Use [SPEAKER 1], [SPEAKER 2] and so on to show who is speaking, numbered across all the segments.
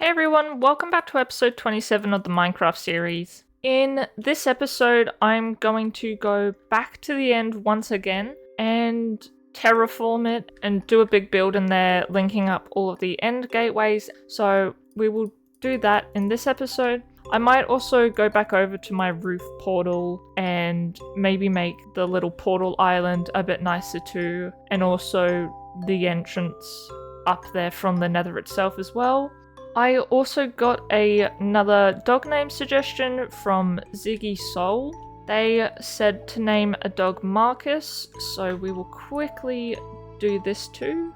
[SPEAKER 1] Hey everyone, welcome back to episode 27 of the Minecraft series. In this episode, I'm going to go back to the end once again and terraform it and do a big build in there, linking up all of the end gateways. So we will do that in this episode. I might also go back over to my roof portal and maybe make the little portal island a bit nicer too, and also the entrance up there from the nether itself as well. I also got another dog name suggestion from Ziggy Soul. They said to name a dog Marcus, so we will quickly do this too.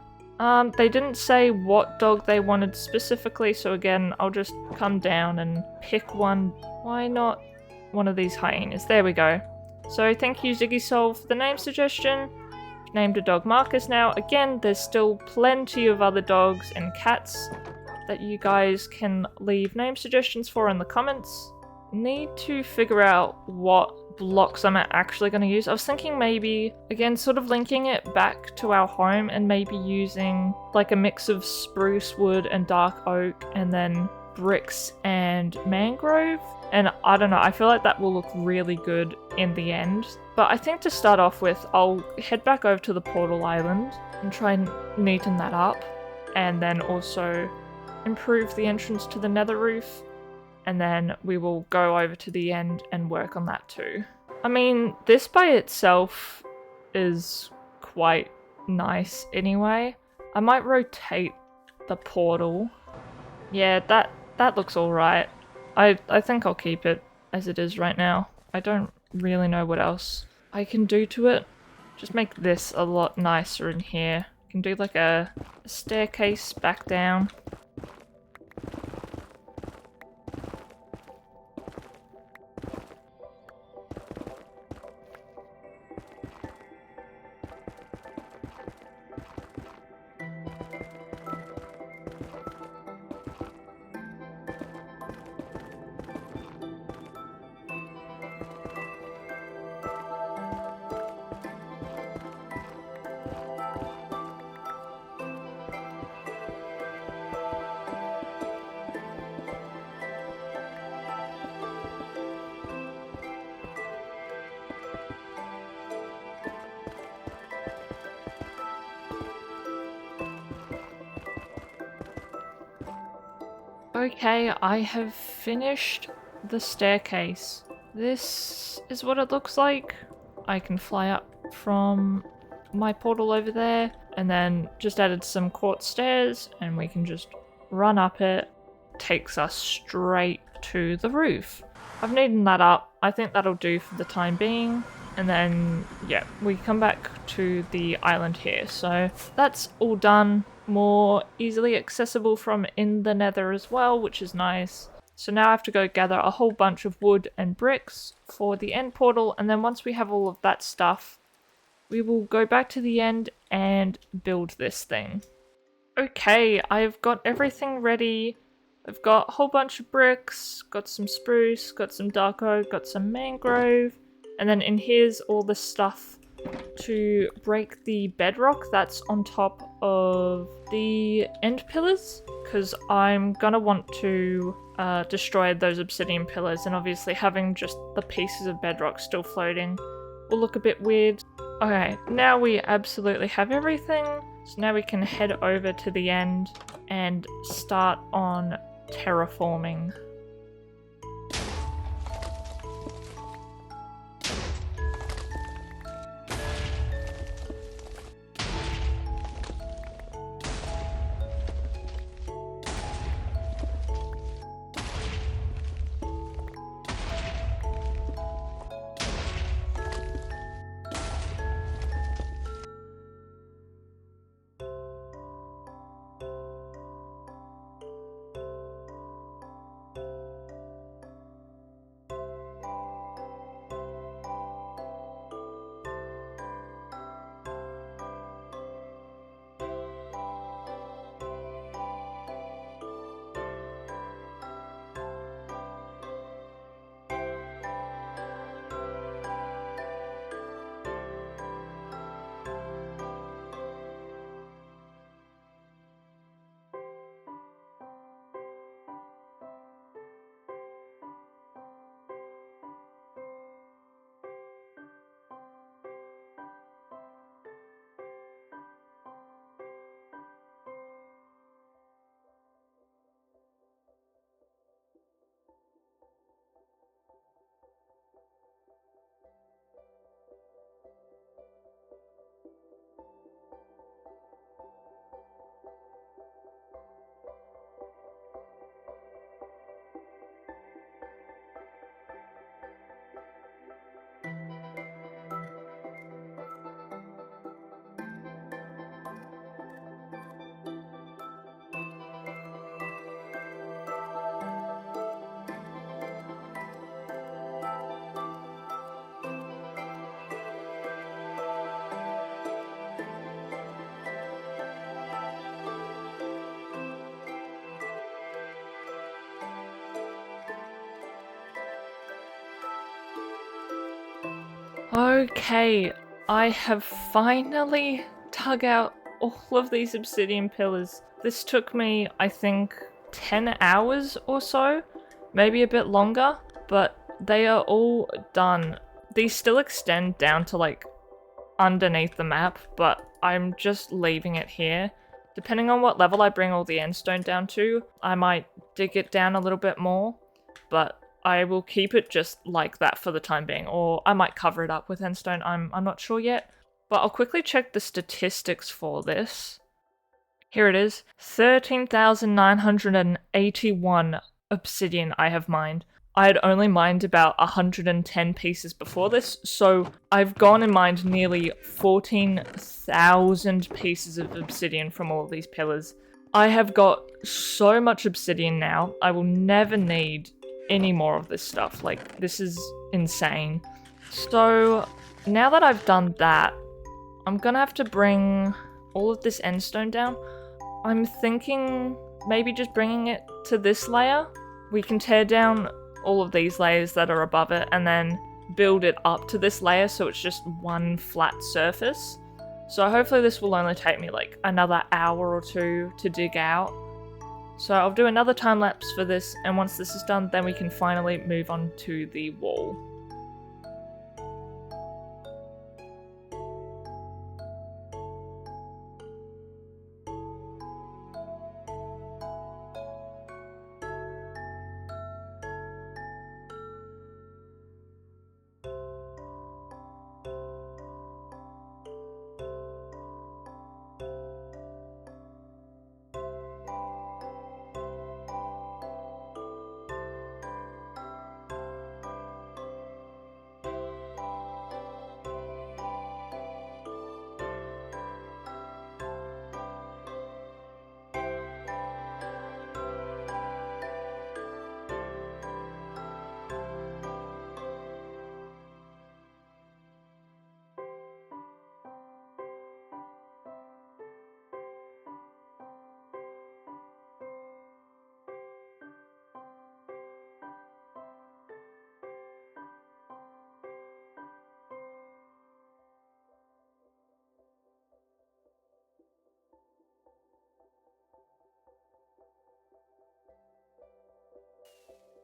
[SPEAKER 1] They didn't say what dog they wanted specifically, so again, I'll just come down and pick one. Why not one of these hyenas? There we go. So thank you, Ziggy Soul, for the name suggestion. Named a dog Marcus now. Again, there's still plenty of other dogs and cats that you guys can leave name suggestions for in the comments. Need to figure out what blocks I'm actually going to use. I was thinking maybe, again, sort of linking it back to our home and maybe using like a mix of spruce wood and dark oak and then bricks and mangrove. And I don't know, I feel like that will look really good in the end. But I think to start off with, I'll head back over to the portal island and try and neaten that up. And then also improve the entrance to the nether roof, and then we will go over to the end and work on that too. I mean, this by itself is quite nice anyway. I might rotate the portal. Yeah, that looks alright. I think I'll keep it as it is right now. I don't really know what else I can do to it. Just make this a lot nicer in here. I can do like a staircase back down. Okay, I have finished the staircase. This is what it looks like. I can fly up from my portal over there, and then just added some quartz stairs, and we can just run up it. Takes us straight to the roof. I've neatened that up. I think that'll do for the time being. And then, yeah, we come back to the island here. So that's all done. More easily accessible from in the nether as well, which is nice. So now I have to go gather a whole bunch of wood and bricks for the end portal, and then once we have all of that stuff, we will go back to the end and build this thing. Okay, I've got everything ready. I've got a whole bunch of bricks, got some spruce, got some dark oak, got some mangrove, and then in here's all the stuff to break the bedrock that's on top of the end pillars, because I'm gonna want to destroy those obsidian pillars, and obviously having just the pieces of bedrock still floating will look a bit weird. Okay, now we absolutely have everything, so now we can head over to the end and start on terraforming. Okay, I have finally dug out all of these obsidian pillars. This took me, I think, 10 hours or so, maybe a bit longer, but they are all done. These still extend down to like underneath the map, but I'm just leaving it here. Depending on what level I bring all the endstone down to, I might dig it down a little bit more, but I will keep it just like that for the time being, or I might cover it up with endstone, I'm not sure yet. But I'll quickly check the statistics for this. Here it is, 13,981 obsidian I have mined. I had only mined about 110 pieces before this, so I've gone and mined nearly 14,000 pieces of obsidian from all of these pillars. I have got so much obsidian now, I will never need any more of this stuff. Like, this is insane. So, now that I've done that, I'm gonna have to bring all of this endstone down. I'm thinking maybe just bringing it to this layer. We can tear down all of these layers that are above it and then build it up to this layer so it's just one flat surface. So hopefully this will only take me like another hour or two to dig out. So I'll do another time lapse for this, and once this is done, then we can finally move on to the wall.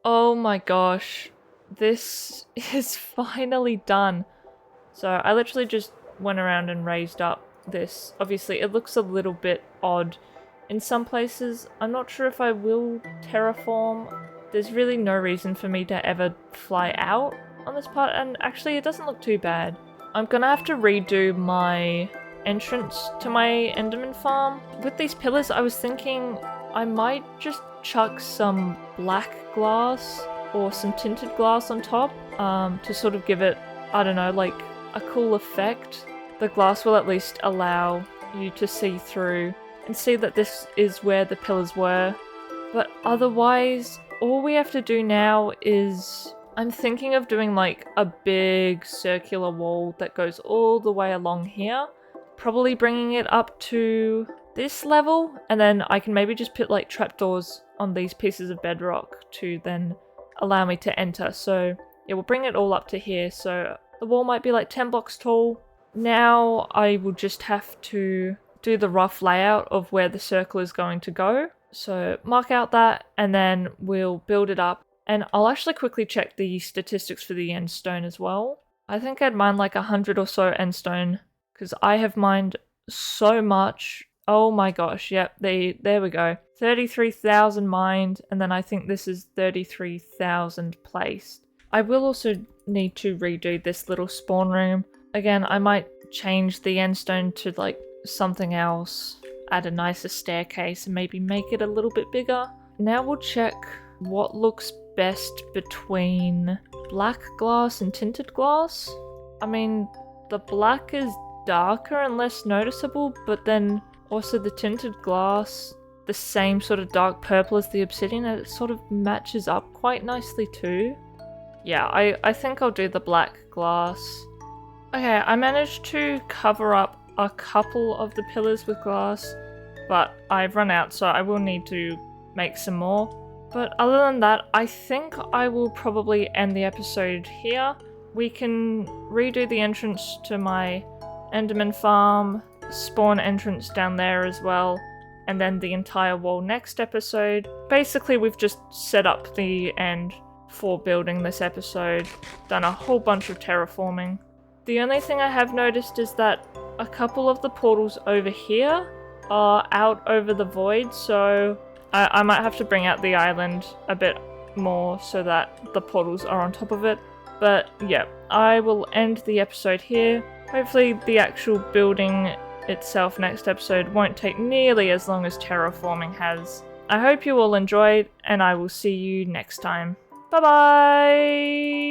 [SPEAKER 1] Oh my gosh, this is finally done. So I literally just went around and raised up this. Obviously it looks a little bit odd in some places. I'm not sure if I will terraform. There's really no reason for me to ever fly out on this part, and actually it doesn't look too bad. I'm gonna have to redo my entrance to my Enderman farm. With these pillars, I was thinking I might just chuck some black glass or some tinted glass on top to sort of give it, I don't know, like a cool effect. The glass will at least allow you to see through and see that this is where the pillars were. But otherwise, all we have to do now is... I'm thinking of doing like a big circular wall that goes all the way along here. Probably bringing it up to this level, and then I can maybe just put like trapdoors on these pieces of bedrock to then allow me to enter. So yeah, we'll bring it all up to here. So the wall might be like 10 blocks tall. Now I will just have to do the rough layout of where the circle is going to go. So mark out that, and then we'll build it up. And I'll actually quickly check the statistics for the endstone as well. I think I'd mine like 100 or so endstone, because I have mined so much. Oh my gosh, yep, there we go. 33,000 mined, and then I think this is 33,000 placed. I will also need to redo this little spawn room. Again, I might change the endstone to like something else, add a nicer staircase, and maybe make it a little bit bigger. Now we'll check what looks best between black glass and tinted glass. I mean, the black is darker and less noticeable, but then also the tinted glass, the same sort of dark purple as the obsidian, and it sort of matches up quite nicely too. Yeah, I think I'll do the black glass. Okay, I managed to cover up a couple of the pillars with glass, but I've run out, so I will need to make some more. But other than that, I think I will probably end the episode here. we can redo the entrance to my Enderman farm, spawn entrance down there as well, and then the entire wall next episode. Basically, we've just set up the end for building this episode, done a whole bunch of terraforming. The only thing I have noticed is that a couple of the portals over here are out over the void, so I might have to bring out the island a bit more so that the portals are on top of it. But yeah, I will end the episode here. Hopefully the actual building itself next episode won't take nearly as long as terraforming has. I hope you all enjoyed, and I will see you next time. Bye bye!